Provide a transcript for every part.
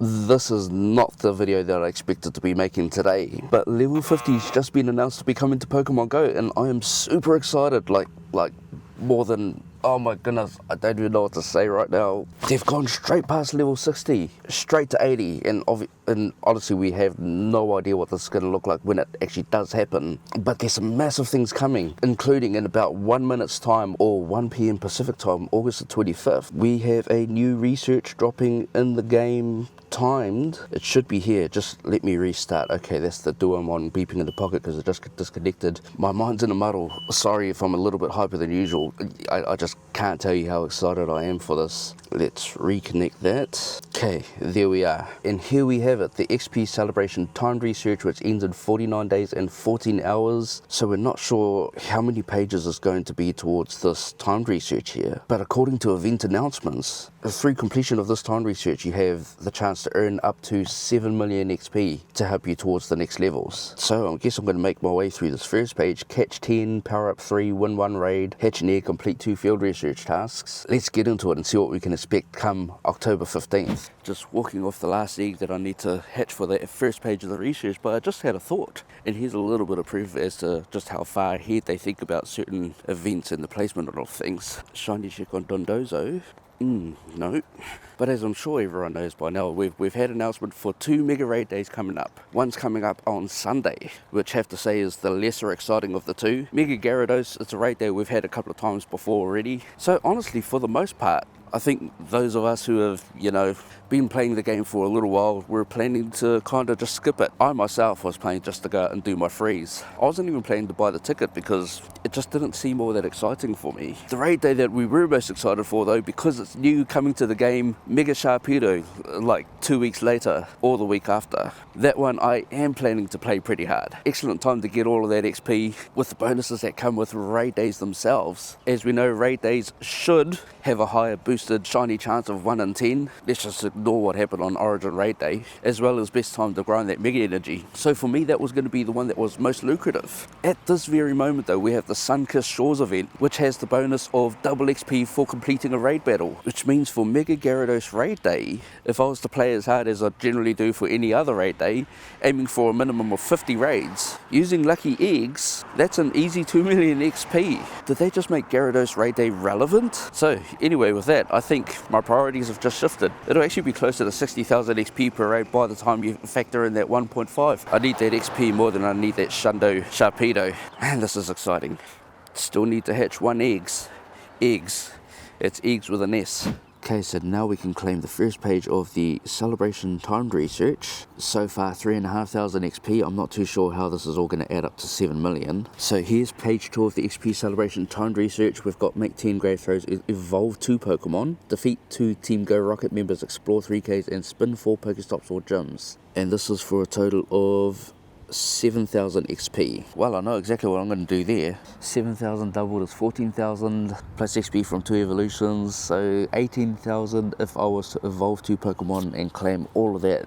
This is not the video that I expected to be making today, but level 50's just been announced to be coming to Pokemon Go, and I am super excited, like more than, oh my goodness, I don't even know what to say right now. They've gone straight past level 60, straight to 80, and honestly we have no idea what this is going to look like when it actually does happen. But there's some massive things coming, including in about 1 minute's time, or 1 PM Pacific time, August the 25th, we have a new research dropping in the game. Timed. It should be here. Just let me restart. Okay, that's the Duamon beeping in the pocket because it just got disconnected. My mind's in a muddle. Sorry if I'm a little bit hyper than usual. I just can't tell you how excited I am for this. Let's reconnect that. Okay, there we are. And here we have it, the XP Celebration timed research, which ends in 49 days and 14 hours. So we're not sure how many pages is going to be towards this timed research here. But according to event announcements, through completion of this timed research, you have the chance to earn up to 7 million XP to help you towards the next levels. So I guess I'm going to make my way through this first page. Catch 10, power up 3, win 1 raid, hatch an egg, complete 2 field research tasks. Let's get into it and see what we can expect come October 15th. Just walking off the last egg that I need to hatch for that first page of the research, but I just had a thought. And here's a little bit of proof as to just how far ahead they think about certain events and the placement of things. Shiny check on Dondozo. No. But as I'm sure everyone knows by now, we've had an announcement for 2 Mega Raid Days coming up. One's coming up on Sunday, which I have to say is the lesser exciting of the two. Mega Gyarados, it's a raid day we've had a couple of times before already. So honestly, for the most part, I think those of us who have, been playing the game for a little while, we're planning to kind of just skip it. I myself was planning just to go out and do my freeze. I wasn't even planning to buy the ticket because it just didn't seem all that exciting for me. The raid day that we were most excited for though, because it's new coming to the game, Mega Sharpedo, like 2 weeks later or the week after. That one I am planning to play pretty hard. Excellent time to get all of that XP with the bonuses that come with raid days themselves. As we know, raid days should have a higher boosted shiny chance of 1 in 10. Let's just ignore what happened on Origin raid day, as well as best time to grind that Mega Energy. So for me, that was going to be the one that was most lucrative. At this very moment though, we have the Sunkissed Shores event, which has the bonus of double XP for completing a raid battle, which means for Mega Gyarados raid day, if I was to play as hard as I generally do for any other raid day, aiming for a minimum of 50 raids, using lucky eggs, that's an easy 2 million XP. Did they just make Gyarados raid day relevant? So anyway, with that, I think my priorities have just shifted. It'll actually be closer to 60,000 XP per raid by the time you factor in that 1.5. I need that XP more than I need that Shundo Sharpedo. Man, this is exciting. Still need to hatch 1 eggs. Eggs. It's eggs with an S. Okay, so now we can claim the first page of the Celebration timed research. So far 3,500 XP. I'm not too sure how this is all going to add up to 7 million. So here's page 2 of the XP Celebration timed research. We've got make 10 grave throws, evolve 2 Pokemon, defeat 2 Team Go Rocket members, explore 3 caves, and spin 4 Pokestops or gyms. And this is for a total of 7,000 XP. Well, I know exactly what I'm going to do there. 7,000 doubled is 14,000 plus XP from 2 evolutions, so 18,000 if I was to evolve 2 Pokemon and claim all of that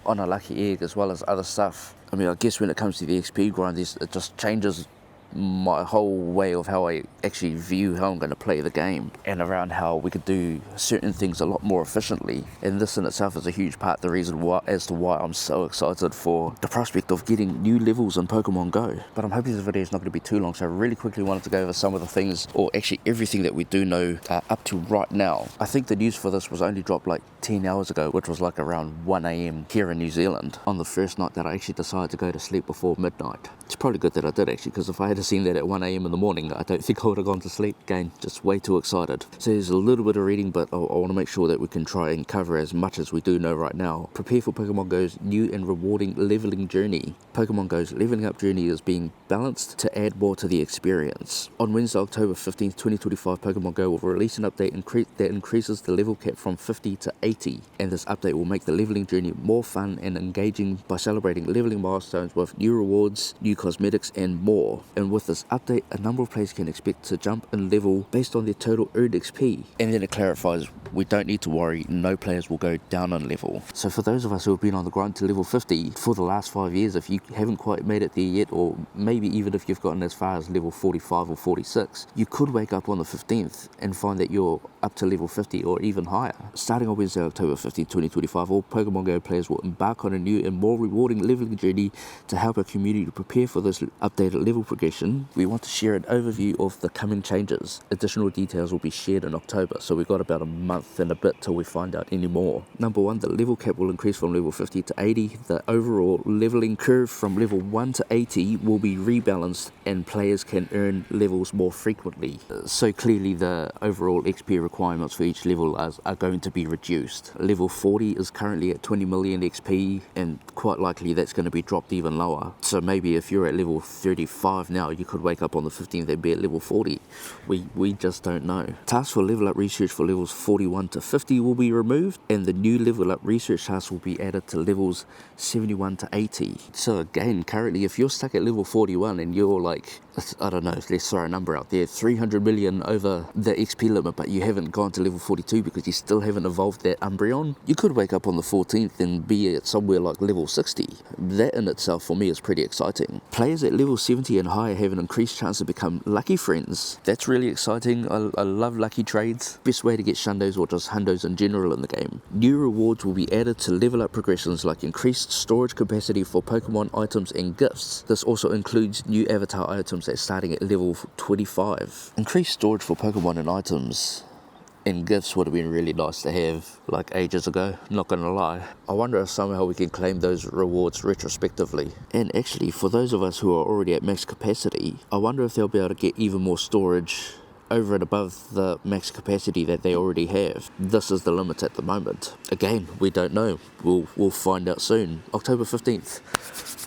on a lucky egg, as well as other stuff. I mean, I guess when it comes to the XP grind, it just changes my whole way of how I actually view how I'm going to play the game, and around how we could do certain things a lot more efficiently. And this in itself is a huge part, the reason why, as to why I'm so excited for the prospect of getting new levels in Pokemon Go. But I'm hoping this video is not going to be too long, so I really quickly wanted to go over some of the things, or actually everything that we do know up to right now. I think the news for this was only dropped like 10 hours ago, which was like around 1 AM here in New Zealand, on the first night that I actually decided to go to sleep before midnight. It's probably good that I did actually, because if I had seen that at 1 AM in the morning, I don't think I would have gone to sleep. Again, just way too excited. So there's a little bit of reading, but I want to make sure that we can try and cover as much as we do know right now. Prepare for Pokemon Go's new and rewarding leveling journey. Pokemon Go's leveling up journey is being balanced to add more to the experience. On Wednesday, October 15th, 2025, Pokemon Go will release an update that increases the level cap from 50 to 80. And this update will make the leveling journey more fun and engaging by celebrating leveling milestones with new rewards, new cosmetics, and more. And with this update, a number of players can expect to jump in level based on their total earned XP. And then it clarifies we don't need to worry, no players will go down on level. So for those of us who have been on the grind to level 50 for the last 5 years, if you haven't quite made it there yet, or maybe even if you've gotten as far as level 45 or 46, you could wake up on the 15th and find that you're up to level 50 or even higher. Starting on Wednesday, October 15, 2025, all Pokemon Go players will embark on a new and more rewarding leveling journey to help our community to prepare for this updated level progression. We want to share an overview of the coming changes. Additional details will be shared in October, so we've got about a month and a bit till we find out any more. Number 1, the level cap will increase from level 50 to 80. The overall leveling curve from level 1 to 80 will be rebalanced and players can earn levels more frequently. So clearly the overall XP requirements for each level are going to be reduced. Level 40 is currently at 20 million XP, and quite likely that's going to be dropped even lower. So maybe if you're at level 35 now, you could wake up on the 15th and be at level 40. We just don't know. Tasks for level up research for levels 41 to 50 will be removed, and the new level up research tasks will be added to levels 71 to 80. So again, currently if you're stuck at level 41 and you're like, I don't know, let's throw a number out there, 300 million over the XP limit, but you haven't gone to level 42 because you still haven't evolved that Umbreon, you could wake up on the 14th and be at somewhere like level 60. That in itself for me is pretty exciting. Players at level 70 and higher have an increased chance to become lucky friends. That's really exciting. I love lucky trades. Best way to get shundos or just hundos in general in the game. New rewards will be added to level up progressions like increased storage capacity for Pokemon items and gifts. This also includes new avatar items that's starting at level 25. Increased storage for Pokemon and items and gifts would have been really nice to have like ages ago, not gonna lie. I wonder if somehow we can claim those rewards retrospectively. And actually, for those of us who are already at max capacity, I wonder if they'll be able to get even more storage over and above the max capacity that they already have. This is the limit at the moment. Again, we don't know. We'll find out soon. October 15th.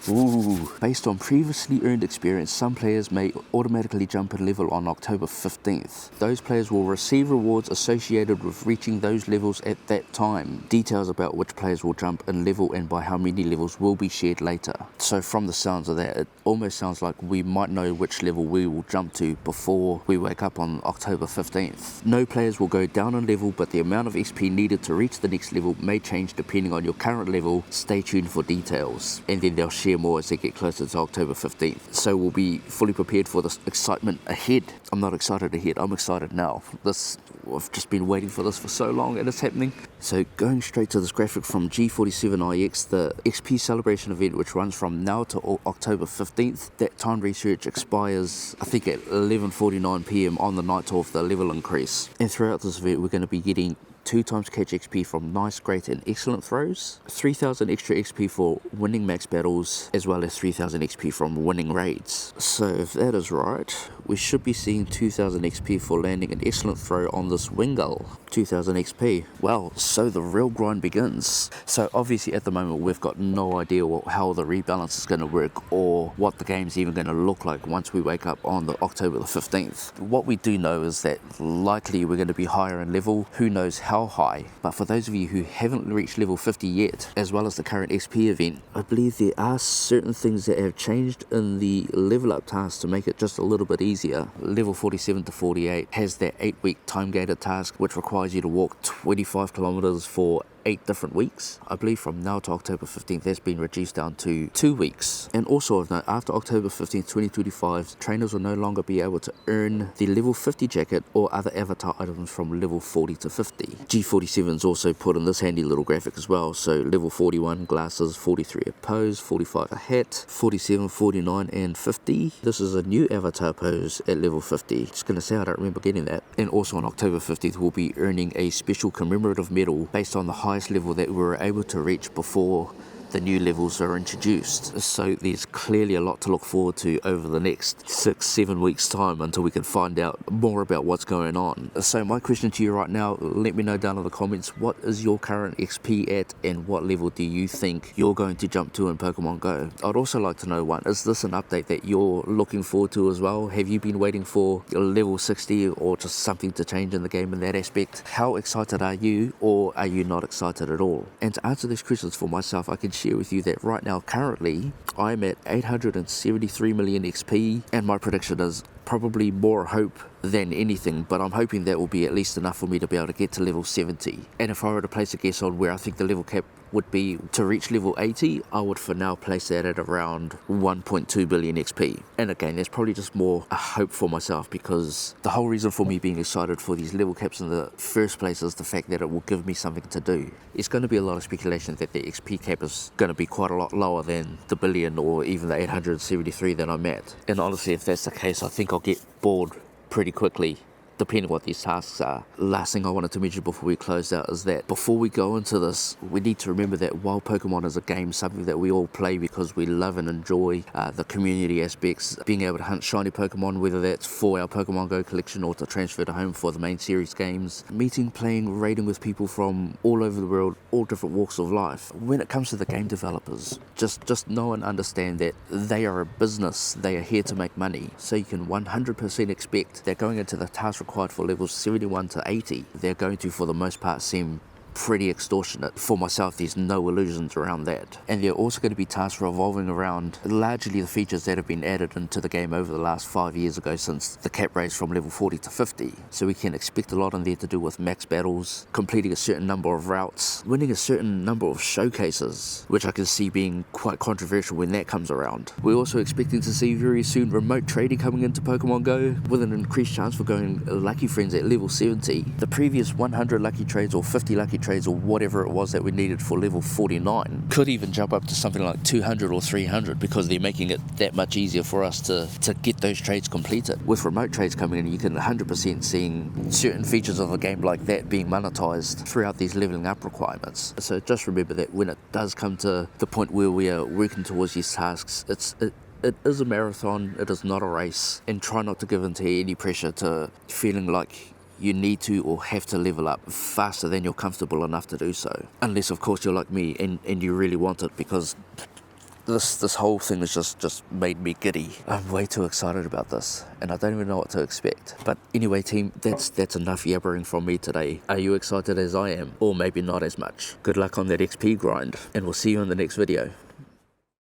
Ooh. Based on previously earned experience, some players may automatically jump a level on October 15th. Those players will receive rewards associated with reaching those levels at that time. Details about which players will jump in level and by how many levels will be shared later. So from the sounds of that, it almost sounds like we might know which level we will jump to before we wake up on October 15th. No players will go down in level, but the amount of XP needed to reach the next level may change depending on your current level. Stay tuned for details. And then they'll share more as they get closer to October 15th. So we'll be fully prepared for this excitement ahead. I'm not excited ahead, I'm excited now. I've just been waiting for this for so long and it's happening. So going straight to this graphic from G47IX, the XP celebration event which runs from now to October 15th, that time research expires I think at 11:49 PM on the night of the level increase. And throughout this event we're going to be getting 2 times catch XP from nice, great and excellent throws, 3000 extra XP for winning max battles, as well as 3000 XP from winning raids. So if that is right, we should be seeing 2000 XP for landing an excellent throw on this Wingull. 2000 XP. Well, so the real grind begins. So obviously at the moment we've got no idea how the rebalance is going to work or what the game's even going to look like once we wake up on the October the 15th. What we do know is that likely we're going to be higher in level, who knows how high. But for those of you who haven't reached level 50 yet, as well as the current XP event, I believe there are certain things that have changed in the level up task to make it just a little bit easier. Level 47 to 48 has that 8-week time gated task which requires you to walk 25 kilometers for 8 different weeks. I believe from now to October 15th that's been reduced down to 2 weeks. And also of note, after October 15th 2025, trainers will no longer be able to earn the level 50 jacket or other avatar items from level 40 to 50. G47's also put in this handy little graphic as well. So level 41 glasses, 43 a pose, 45 a hat, 47, 49 and 50. This is a new avatar pose at level 50. Just gonna say I don't remember getting that. And also on October 15th we'll be earning a special commemorative medal based on the highest level that we were able to reach before the new levels are introduced. So there's clearly a lot to look forward to over the next 6-7 weeks time until we can find out more about what's going on. So my question to you right now, let me know down in the comments, what is your current XP at and what level do you think you're going to jump to in Pokemon Go? I'd also like to know, one, is this an update that you're looking forward to as well? Have you been waiting for level 60 or just something to change in the game in that aspect? How excited are you, or are you not excited at all? And to answer these questions for myself, I can share with you that right now, currently, I'm at 873 million XP, and my prediction is probably more hope than anything, but I'm hoping that will be at least enough for me to be able to get to level 70. And if I were to place a guess on where I think the level cap would be to reach level 80, I would for now place that at around 1.2 billion XP. And again, that's probably just more a hope for myself, because the whole reason for me being excited for these level caps in the first place is the fact that it will give me something to do. It's going to be a lot of speculation that the XP cap is going to be quite a lot lower than the billion or even the 873 that I'm at. And honestly, if that's the case, I think I'll get bored pretty quickly, depending on what these tasks are. Last thing I wanted to mention before we close out is that before we go into this, we need to remember that while Pokemon is a game, something that we all play because we love and enjoy the community aspects, being able to hunt shiny Pokemon, whether that's for our Pokemon Go collection or to transfer to home for the main series games, meeting, playing, raiding with people from all over the world, all different walks of life. When it comes to the game developers, just know and understand that they are a business. They are here to make money. So you can 100% expect that going into the task required for levels 71 to 80, they're going to, for the most part, seem pretty extortionate. For myself, there's no illusions around that. And they're also going to be tasks revolving around largely the features that have been added into the game over the last 5 years ago since the cap raised from level 40 to 50. So we can expect a lot in there to do with max battles, completing a certain number of routes, winning a certain number of showcases, which I can see being quite controversial when that comes around. We're also expecting to see very soon remote trading coming into Pokemon Go with an increased chance for going lucky friends at level 70. The previous 100 lucky trades or 50 lucky trades or whatever it was that we needed for level 49 could even jump up to something like 200 or 300, because they're making it that much easier for us to get those trades completed. With remote trades coming in, you can 100% seeing certain features of a game like that being monetized throughout these leveling up requirements. So just remember that when it does come to the point where we are working towards these tasks, it is a marathon, it is not a race, and try not to give in to any pressure to feeling like you need to or have to level up faster than you're comfortable enough to do so. Unless, of course, you're like me and you really want it, because this whole thing has just made me giddy. I'm way too excited about this, and I don't even know what to expect. But anyway, team, that's enough yabbering from me today. Are you excited as I am? Or maybe not as much? Good luck on that XP grind, and we'll see you in the next video.